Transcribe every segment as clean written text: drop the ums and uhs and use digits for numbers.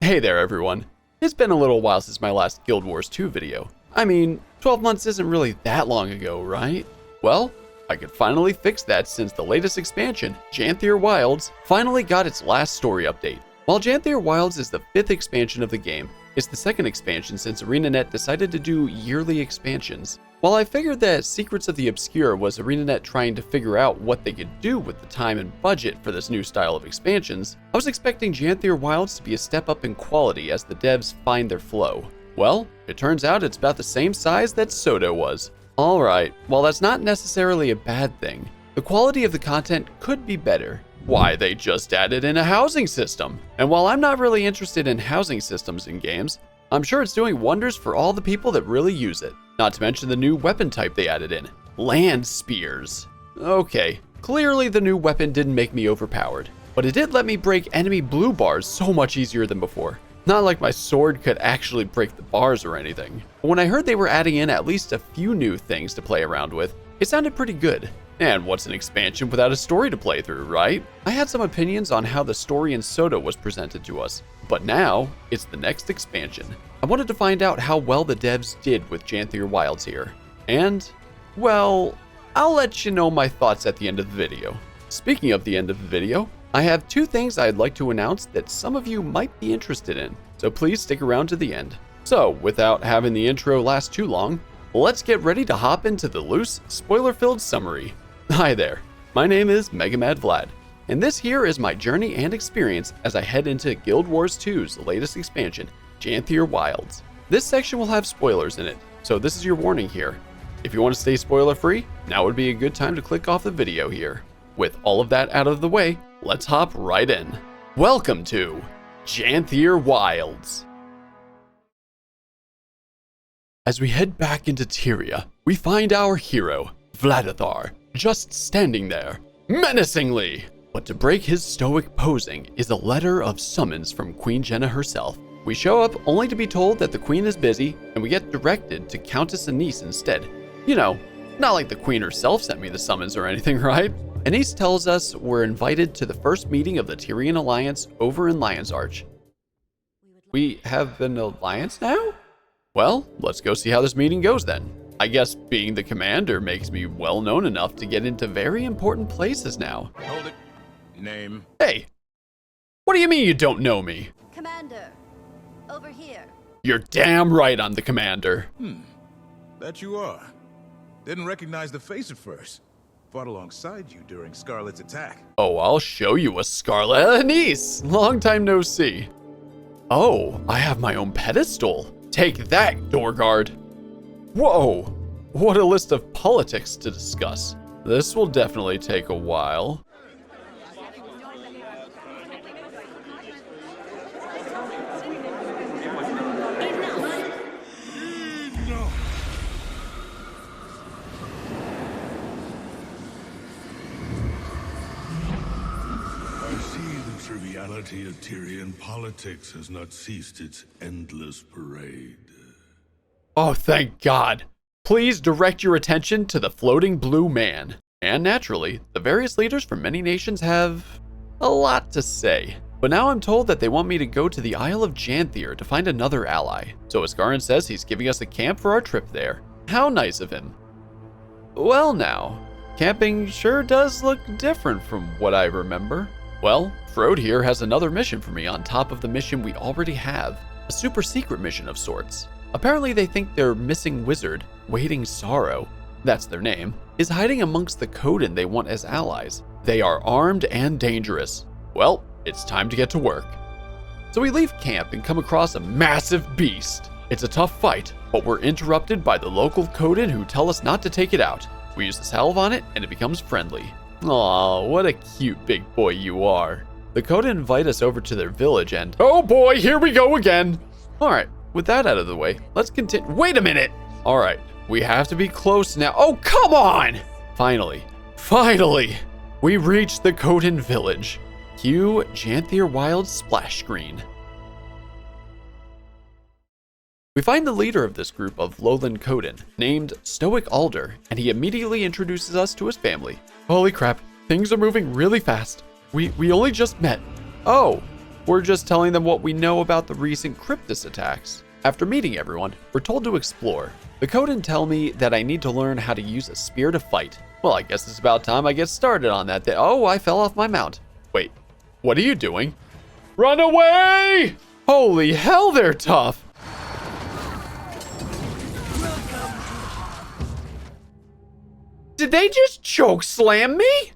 Hey there everyone. It's been a little while since my last Guild Wars 2 video. I mean, 12 months isn't really that long ago, right? Well, I could finally fix that since the latest expansion, Janthir Wilds, finally got its last story update. While Janthir Wilds is the 5th expansion of the game, it's the 2nd expansion since ArenaNet decided to do yearly expansions. While I figured that Secrets of the Obscure was ArenaNet trying to figure out what they could do with the time and budget for this new style of expansions, I was expecting Janthir Wilds to be a step up in quality as the devs find their flow. Well, it turns out it's about the same size that Soda was. Alright, while that's not necessarily a bad thing, the quality of the content could be better. Why, they just added in a housing system. And while I'm not really interested in housing systems in games, I'm sure it's doing wonders for all the people that really use it. Not to mention the new weapon type they added in, land spears. Okay, clearly the new weapon didn't make me overpowered, but it did let me break enemy blue bars so much easier than before. Not like my sword could actually break the bars or anything. But when I heard they were adding in at least a few new things to play around with, it sounded pretty good. And what's an expansion without a story to play through, right? I had some opinions on how the story in Soda was presented to us, but now it's the next expansion. I wanted to find out how well the devs did with Janthir Wilds here. And, well, I'll let you know my thoughts at the end of the video. Speaking of the end of the video, I have 2 things I'd like to announce that some of you might be interested in, so please stick around to the end. So, without having the intro last too long, let's get ready to hop into the loose, spoiler-filled summary. Hi there, my name is MegaMadVlad, and this here is my journey and experience as I head into Guild Wars 2's latest expansion, Janthir Wilds. This section will have spoilers in it, so this is your warning here. If you want to stay spoiler-free, now would be a good time to click off the video here. With all of that out of the way, let's hop right in. Welcome to Janthir Wilds. As we head back into Tyria, we find our hero, Vladithar, just standing there, menacingly. But to break his stoic posing is a letter of summons from Queen Jenna herself. We show up only to be told that the queen is busy, and we get directed to Countess Anise instead. You know, not like the queen herself sent me the summons or anything, right? Anise tells us we're invited to the first meeting of the Tyrian Alliance over in Lion's Arch. We have an alliance now? Well, let's go see how this meeting goes then. I guess being the commander makes me well known enough to get into very important places now. Hold it. Name? Hey, what do you mean you don't know me? Commander, over here. You're damn right I'm the commander. That you are. Didn't recognize the face at first. Fought alongside you during Scarlet's attack. Oh, I'll show you a Scarlet. Anise, long time no see. Oh, I have my own pedestal. Take that, Doorguard. Whoa, what a list of politics to discuss. This will definitely take a while. The triviality of Tyrian politics has not ceased its endless parade. Oh, thank God. Please direct your attention to the floating blue man. And naturally, the various leaders from many nations have a lot to say. But now I'm told that they want me to go to the Isle of Janthir to find another ally. So Ascarin says he's giving us a camp for our trip there. How nice of him. Well now, camping sure does look different from what I remember. Well, Frode here has another mission for me on top of the mission we already have. A super secret mission of sorts. Apparently they think their missing wizard, Waiting Sorrow, that's their name, is hiding amongst the Coden they want as allies. They are armed and dangerous. Well, it's time to get to work. So we leave camp and come across a massive beast. It's a tough fight, but we're interrupted by the local Coden who tell us not to take it out. We use the salve on it and it becomes friendly. Aw, what a cute big boy you are. The Coden invite us over to their village and oh boy, here we go again. Alright, with that out of the way, let's continue. Wait a minute. Alright, we have to be close now. Oh, come on. Finally, we reached the Coden village. Cue Janthir Wilds splash screen. We find the leader of this group of lowland Coden, named Stoic Alder, and he immediately introduces us to his family. Holy crap, things are moving really fast. We only just met. Oh, We're just telling them what we know about the recent Cryptus attacks. After meeting everyone, we're told to explore. The Coden tell me that I need to learn how to use a spear to fight. Well, I guess it's about time I get started on that. Oh, I fell off my mount. Wait, what are you doing? Run away! Holy hell, they're tough. Did they just choke slam me?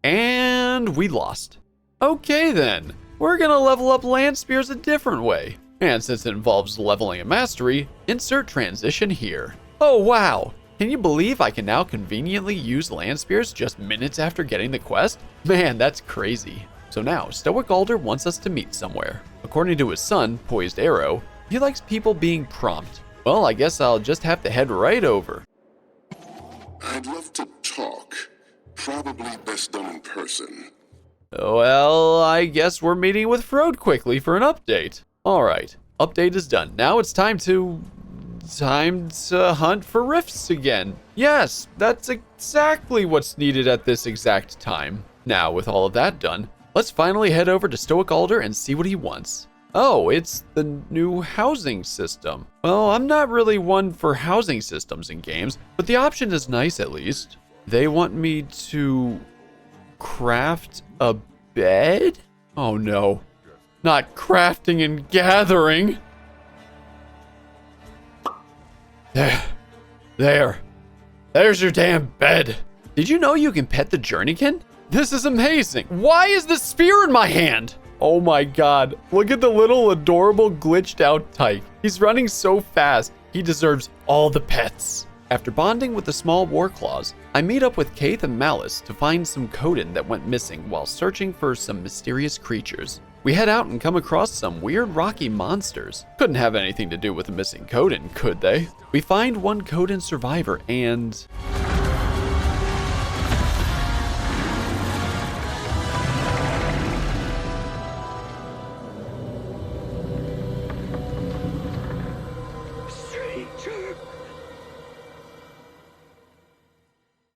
And we lost. Okay then, we're gonna level up land spears a different way. And since it involves leveling and mastery, insert transition here. Oh wow, can you believe I can now conveniently use land spears just minutes after getting the quest? Man, that's crazy. So now, Stoic Alder wants us to meet somewhere. According to his son, Poised Arrow, he likes people being prompt. Well, I guess I'll just have to head right over. I'd love to talk. Probably best done in person. Well, I guess we're meeting with Frode quickly for an update. Alright, update is done. Now it's time to hunt for rifts again. Yes, that's exactly what's needed at this exact time. Now, with all of that done, let's finally head over to Stoic Alder and see what he wants. Oh, it's the new housing system. Well, I'm not really one for housing systems in games, but the option is nice at least. They want me to craft a bed? Oh no, not crafting and gathering. There's your damn bed. Did you know you can pet the Journeykin? This is amazing. Why is the spear in my hand? Oh my god, look at the little adorable glitched out tyke. He's running so fast, he deserves all the pets. After bonding with the small Warclaws, I meet up with Kaith and Malice to find some Coden that went missing while searching for some mysterious creatures. We head out and come across some weird rocky monsters. Couldn't have anything to do with the missing Coden, could they? We find one Coden survivor and...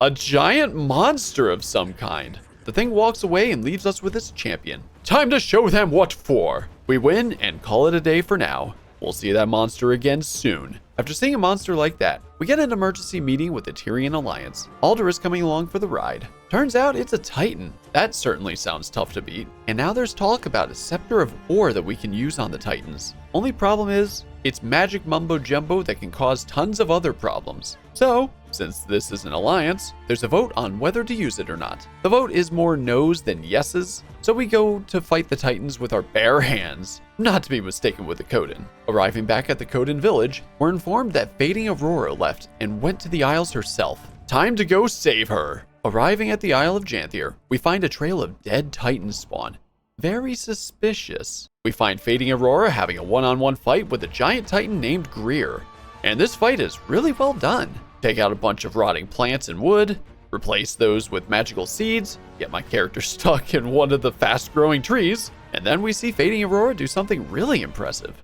a giant monster of some kind. The thing walks away and leaves us with its champion. Time to show them what for. We win and call it a day for now. We'll see that monster again soon. After seeing a monster like that, we get an emergency meeting with the Tyrian Alliance. Alder is coming along for the ride. Turns out it's a Titan. That certainly sounds tough to beat. And now there's talk about a scepter of ore that we can use on the Titans. Only problem is, it's magic mumbo jumbo that can cause tons of other problems. So, since this is an alliance, there's a vote on whether to use it or not. The vote is more no's than yeses, so we go to fight the Titans with our bare hands, not to be mistaken with the Coden. Arriving back at the Coden village, we're informed that Fading Aurora left and went to the Isles herself. Time to go save her. Arriving at the Isle of Janthir, we find a trail of dead Titans spawn. Very suspicious. We find Fading Aurora having a one-on-one fight with a giant Titan named Greer. And this fight is really well done. Take out a bunch of rotting plants and wood, replace those with magical seeds, get my character stuck in one of the fast-growing trees, and then we see Fading Aurora do something really impressive.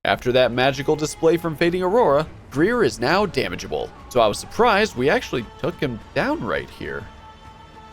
After that magical display from Fading Aurora, Greer is now damageable, so I was surprised we actually took him down right here.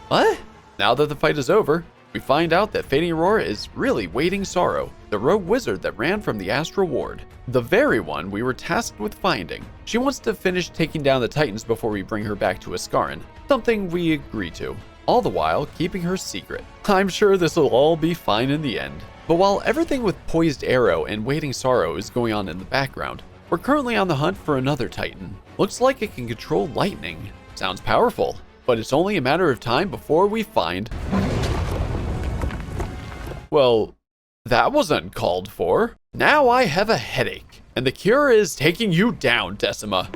What? Now that the fight is over, we find out that Fading Aurora is really Waiting Sorrow, the rogue wizard that ran from the Astral Ward, the very one we were tasked with finding. She wants to finish taking down the Titans before we bring her back to Askaran, something we agree to, all the while keeping her secret. I'm sure this will all be fine in the end. But while everything with Poised Arrow and Waiting Sorrow is going on in the background, we're currently on the hunt for another Titan. Looks like it can control lightning. Sounds powerful, but it's only a matter of time before we find... Well, that was uncalled for. Now I have a headache, and the cure is taking you down, Decima.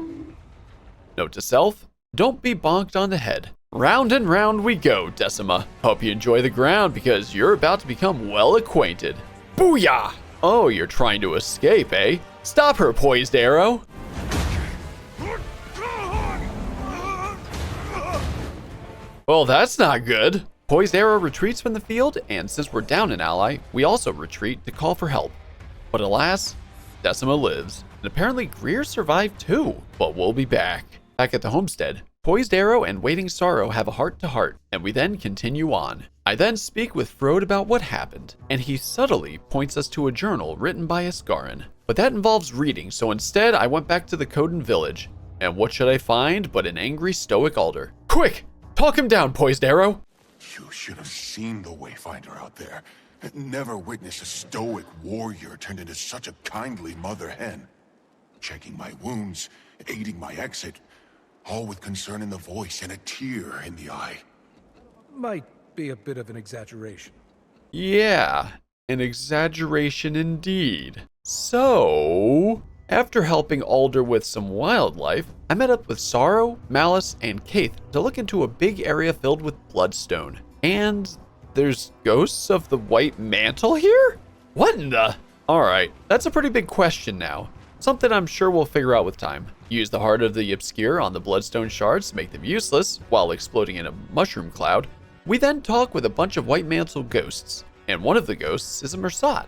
Note to self, don't be bonked on the head. Round and round we go, Decima. Hope you enjoy the ground because you're about to become well acquainted. Booyah! Oh, you're trying to escape, eh? Stop her, Poised Arrow. Well, that's not good. Poised Arrow retreats from the field, and since we're down an ally, we also retreat to call for help. But alas, Decima lives, and apparently Greer survived too. But we'll be back. Back at the homestead, Poised Arrow and Waiting Sorrow have a heart-to-heart, and we then continue on. I then speak with Frode about what happened, and he subtly points us to a journal written by Iskarin. But that involves reading, so instead I went back to the Coden village. And what should I find but an angry stoic Alder? Quick! Talk him down, Poised Arrow! You should have seen the Wayfinder out there. Never witnessed a stoic warrior turned into such a kindly mother hen. Checking my wounds, aiding my exit, all with concern in the voice and a tear in the eye. Might be a bit of an exaggeration. Yeah, an exaggeration indeed. So, after helping Alder with some wildlife, I met up with Sorrow, Malice, and Kaith to look into a big area filled with bloodstone. And there's ghosts of the White Mantle here? What in the? Alright, that's a pretty big question now. Something I'm sure we'll figure out with time. Use the Heart of the Obscure on the bloodstone shards to make them useless, while exploding in a mushroom cloud. We then talk with a bunch of White Mantle ghosts, and one of the ghosts is a Mursaat.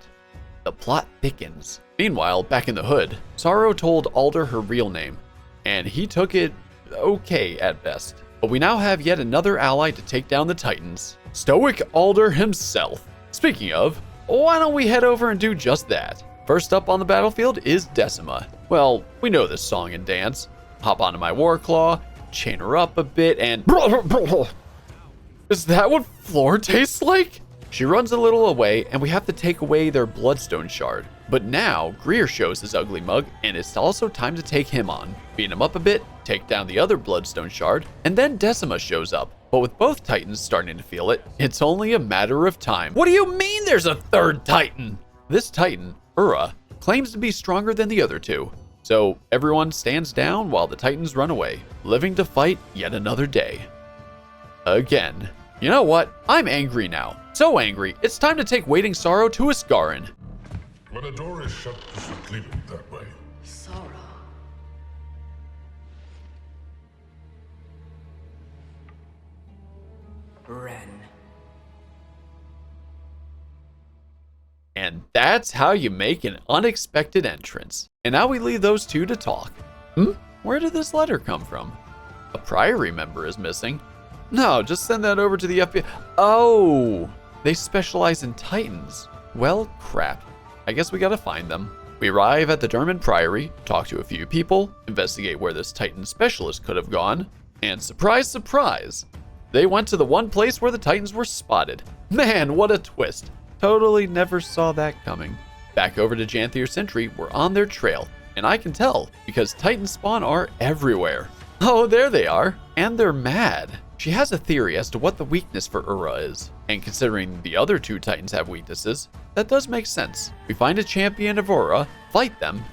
The plot thickens. Meanwhile, back in the hood, Sorrow told Alder her real name, and he took it okay at best. But we now have yet another ally to take down the Titans, Stoic Alder himself. Speaking of, why don't we head over and do just that? First up on the battlefield is Decima. Well, we know this song and dance. Hop onto my Warclaw, chain her up a bit, and is that what floor tastes like? She runs a little away, and we have to take away their bloodstone shard. But now, Greer shows his ugly mug, and it's also time to take him on. Beat him up a bit, take down the other bloodstone shard, and then Decima shows up. But with both Titans starting to feel it, it's only a matter of time. What do you mean there's a third Titan? This Titan, Ura, claims to be stronger than the other two. So everyone stands down while the Titans run away, living to fight yet another day. Again. You know what? I'm angry now. So angry, it's time to take Waiting Sorrow to Iskarin. When a door is shut, you should leave it that way. Sorrow. Ren. And that's how you make an unexpected entrance. And now we leave those two to talk. Where did this letter come from? A Priory member is missing. No, just send that over to the FBI. Oh, they specialize in Titans. Well, crap. I guess we gotta find them. We arrive at the Derman Priory, talk to a few people, investigate where this Titan specialist could have gone, and surprise, surprise, they went to the one place where the Titans were spotted. Man, what a twist. Totally never saw that coming. Back over to Janthir Sentry, we're on their trail, and I can tell because Titan spawn are everywhere. Oh, there they are, and they're mad. She has a theory as to what the weakness for Ura is, and considering the other two Titans have weaknesses, that does make sense. We find a champion of Ura, fight them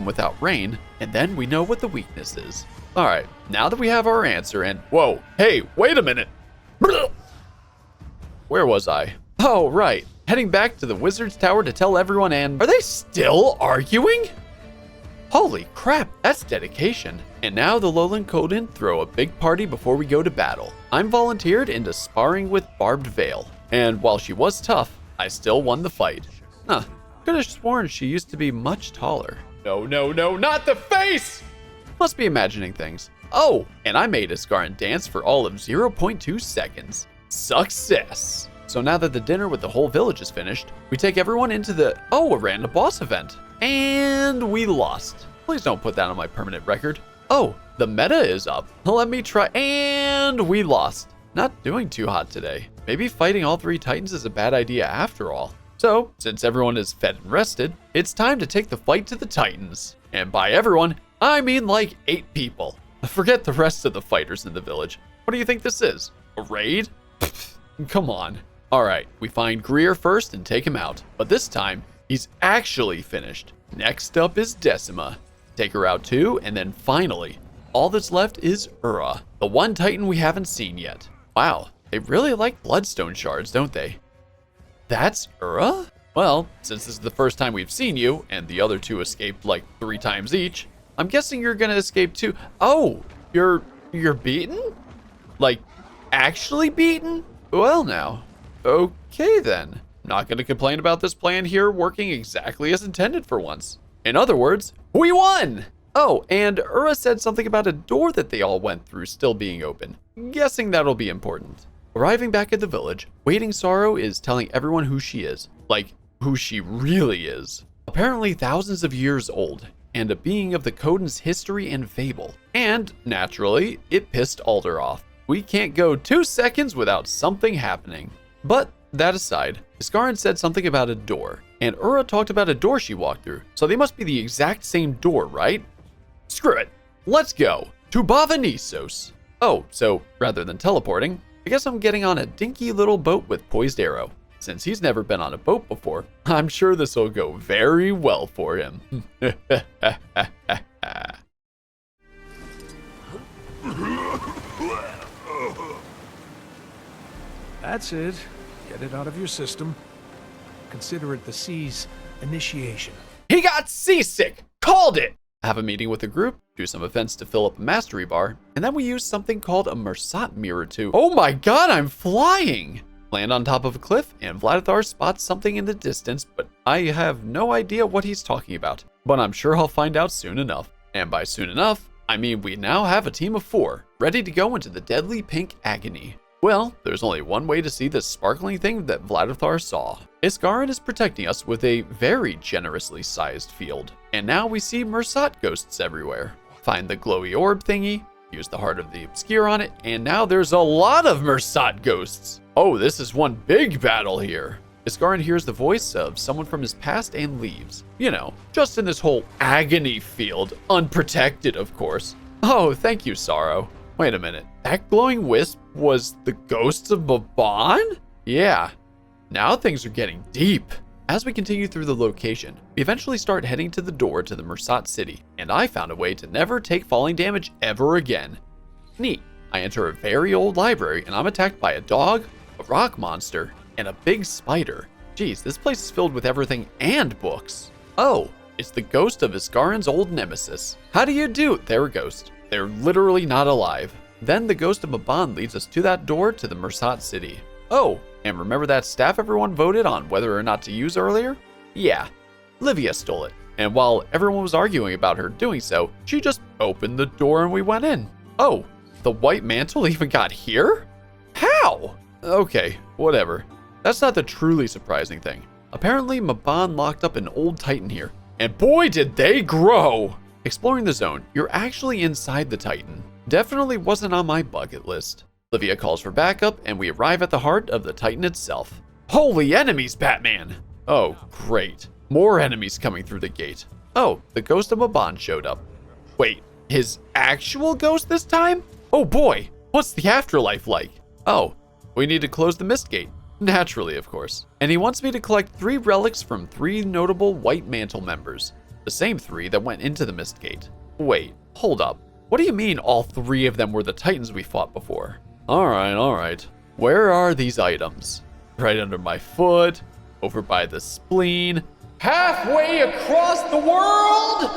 without rain, and then we know what the weakness is. Alright, now that we have our answer and whoa, hey, wait a minute. Where was I? Oh, right, heading back to the Wizard's Tower to tell everyone, and are they still arguing? Holy crap, that's dedication. And now the Lowland Coden throw a big party before we go to battle. I'm volunteered into sparring with Barbed Veil. And while she was tough, I still won the fight. Could have sworn she used to be much taller. No, not the face! Must be imagining things. Oh, and I made Iskarin dance for all of 0.2 seconds. Success! So now that the dinner with the whole village is finished, we take everyone into a random boss event. And we lost. Please don't put that on my permanent record. Oh, the meta is up. Let me try. And we lost. Not doing too hot today. Maybe fighting all three Titans is a bad idea after all. So, since everyone is fed and rested, it's time to take the fight to the Titans. And by everyone, I mean like 8 people. Forget the rest of the fighters in the village. What do you think this is? A raid? Come on. Alright, we find Greer first and take him out. But this time, he's actually finished. Next up is Decima. Take her out too, and then finally, all that's left is Ura, the one Titan we haven't seen yet. Wow, they really like bloodstone shards, don't they? That's Ura? Well, since this is the first time we've seen you, and the other two escaped like 3 times each, I'm guessing you're gonna escape too. Oh, you're beaten? Like, actually beaten? Well now, okay then. Not gonna complain about this plan here working exactly as intended for once. In other words, we won! Oh, and Ura said something about a door that they all went through still being open. Guessing that'll be important. Arriving back at the village, Waiting Sorrow is telling everyone who she is. Like, who she really is. Apparently thousands of years old, and a being of the Coden's history and fable. And, naturally, it pissed Alder off. We can't go 2 seconds without something happening. But, that aside, Iskarin said something about a door, and Ura talked about a door she walked through, so they must be the exact same door, right? Screw it. Let's go to Bavanisos. Oh, so rather than teleporting, I guess I'm getting on a dinky little boat with poised arrow. Since he's never been on a boat before, I'm sure this will go very well for him. That's it. Get it out of your system. Consider it the sea's initiation. He got seasick! Called it! Have a meeting with the group, do some events to fill up a mastery bar, and then we use something called a Mursaat mirror to— oh my god, I'm flying! Land on top of a cliff, and Vladithar spots something in the distance, but I have no idea what he's talking about. But I'm sure I'll find out soon enough. And by soon enough, I mean we now have a team of 4, ready to go into the deadly pink agony. Well, there's only one way to see this sparkling thing that Vladithar saw. Iskarin is protecting us with a very generously sized field. And now we see Mursaat ghosts everywhere. Find the glowy orb thingy, use the Heart of the Obscure on it, and now there's a lot of Mursaat ghosts. Oh, this is one big battle here. Iskarin hears the voice of someone from his past and leaves. You know, just in this whole agony field, unprotected of course. Oh, thank you, Sorrow. Wait a minute, that glowing wisp was the ghosts of Baban? Yeah, now things are getting deep. As we continue through the location, we eventually start heading to the door to the Mursaat city, and I found a way to never take falling damage ever again. Neat. I enter a very old library and I'm attacked by a dog, a rock monster, and a big spider. Geez, this place is filled with everything and books. Oh, it's the ghost of Iskarin's old nemesis. How do you do? They're a ghost. They're literally not alive. Then the ghost of Maban leads us to that door to the Mursaat city. Oh, and remember that staff everyone voted on whether or not to use earlier? Yeah, Livia stole it. And while everyone was arguing about her doing so, she just opened the door and we went in. Oh, the white mantle even got here? How? Okay, whatever. That's not the truly surprising thing. Apparently Maban locked up an old titan here. And boy did they grow! Exploring the zone, you're actually inside the titan. Definitely wasn't on my bucket list. Livia calls for backup and we arrive at the heart of the titan itself. Holy enemies, Batman! Oh, great. More enemies coming through the gate. Oh, the ghost of Maban showed up. Wait, his actual ghost this time? Oh boy, what's the afterlife like? Oh, we need to close the mist gate. Naturally, of course. And he wants me to collect 3 relics from 3 notable White Mantle members. The same 3 that went into the mist gate. Wait, hold up. What do you mean all 3 of them were the titans we fought before? Alright. Where are these items? Right under my foot, over by the spleen, halfway across the world?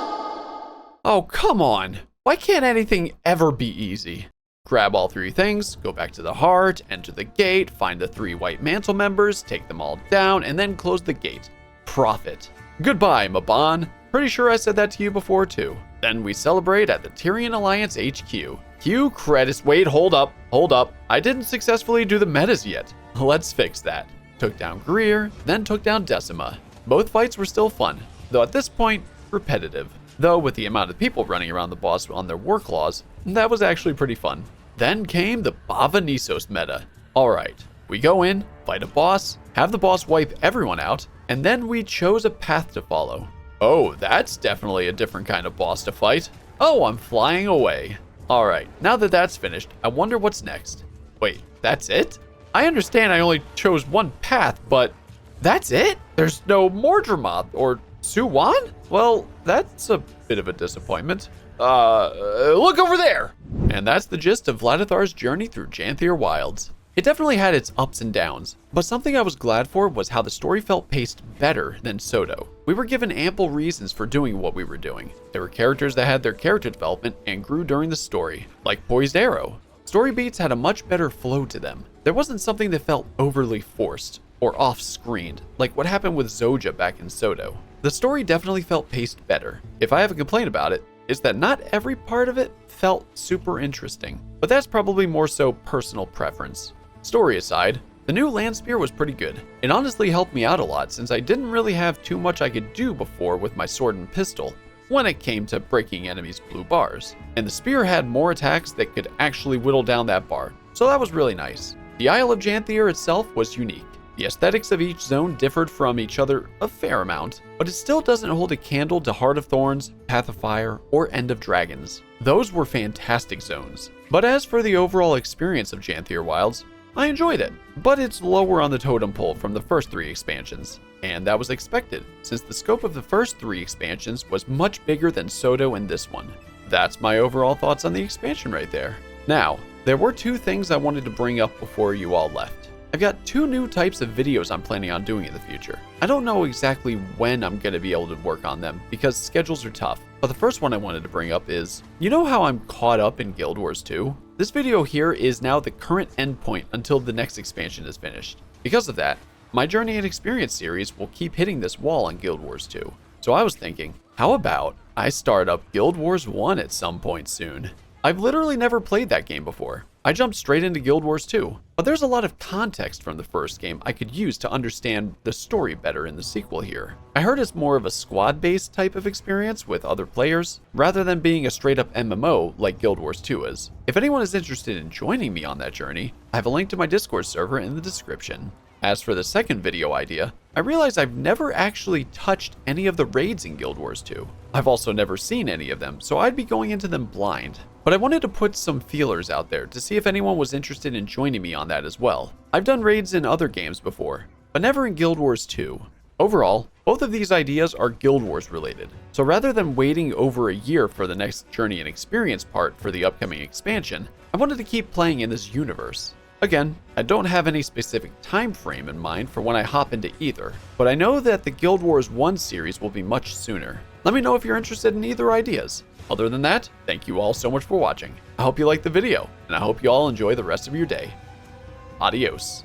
Oh, come on. Why can't anything ever be easy? Grab all 3 things, go back to the heart, enter the gate, find the 3 White Mantle members, take them all down, and then close the gate. Profit. Goodbye, Maban. Pretty sure I said that to you before too. Then we celebrate at the Tyrian Alliance HQ. Q credits. Wait, hold up. I didn't successfully do the metas yet. Let's fix that. Took down Greer, then took down Decima. Both fights were still fun, though at this point, repetitive. Though with the amount of people running around the boss on their war claws, that was actually pretty fun. Then came the Bavanisos meta. Alright, we go in, fight a boss, have the boss wipe everyone out, and then we chose a path to follow. Oh, that's definitely a different kind of boss to fight. Oh, I'm flying away. Alright, now that that's finished, I wonder what's next. Wait, that's it? I understand I only chose one path, but that's it? There's no Mordremoth or Suwan? Well, that's a bit of a disappointment. Look over there! And that's the gist of Vladithar's journey through Janthir Wilds. It definitely had its ups and downs, but something I was glad for was how the story felt paced better than Soto. We were given ample reasons for doing what we were doing. There were characters that had their character development and grew during the story, like Poised Arrow. Story beats had a much better flow to them. There wasn't something that felt overly forced or off-screened, like what happened with Zoja back in Soto. The story definitely felt paced better. If I have a complaint about it, it's that not every part of it felt super interesting, but that's probably more so personal preference. Story aside, the new land spear was pretty good. It honestly helped me out a lot since I didn't really have too much I could do before with my sword and pistol when it came to breaking enemies' blue bars. And the spear had more attacks that could actually whittle down that bar, so that was really nice. The Isle of Janthir itself was unique. The aesthetics of each zone differed from each other a fair amount, but it still doesn't hold a candle to Heart of Thorns, Path of Fire, or End of Dragons. Those were fantastic zones. But as for the overall experience of Janthir Wilds, I enjoyed it, but it's lower on the totem pole from the first 3 expansions. And that was expected, since the scope of the first 3 expansions was much bigger than Soto and this one. That's my overall thoughts on the expansion right there. Now, there were 2 things I wanted to bring up before you all left. I've got 2 new types of videos I'm planning on doing in the future. I don't know exactly when I'm going to be able to work on them because schedules are tough, but the first one I wanted to bring up is, you know how I'm caught up in Guild Wars 2? This video here is now the current endpoint until the next expansion is finished. Because of that, my Journey and Experience series will keep hitting this wall on Guild Wars 2. So I was thinking, how about I start up Guild Wars 1 at some point soon? I've literally never played that game before. I jumped straight into Guild Wars 2, but there's a lot of context from the first game I could use to understand the story better in the sequel here. I heard it's more of a squad-based type of experience with other players, rather than being a straight-up MMO like Guild Wars 2 is. If anyone is interested in joining me on that journey, I have a link to my Discord server in the description. As for the second video idea, I realize I've never actually touched any of the raids in Guild Wars 2. I've also never seen any of them, so I'd be going into them blind. But I wanted to put some feelers out there to see if anyone was interested in joining me on that as well. I've done raids in other games before, but never in Guild Wars 2. Overall, both of these ideas are Guild Wars related, so rather than waiting over a year for the next Journey and Experience part for the upcoming expansion, I wanted to keep playing in this universe. Again, I don't have any specific time frame in mind for when I hop into either, but I know that the Guild Wars 1 series will be much sooner. Let me know if you're interested in either ideas. Other than that, thank you all so much for watching. I hope you liked the video, and I hope you all enjoy the rest of your day. Adios.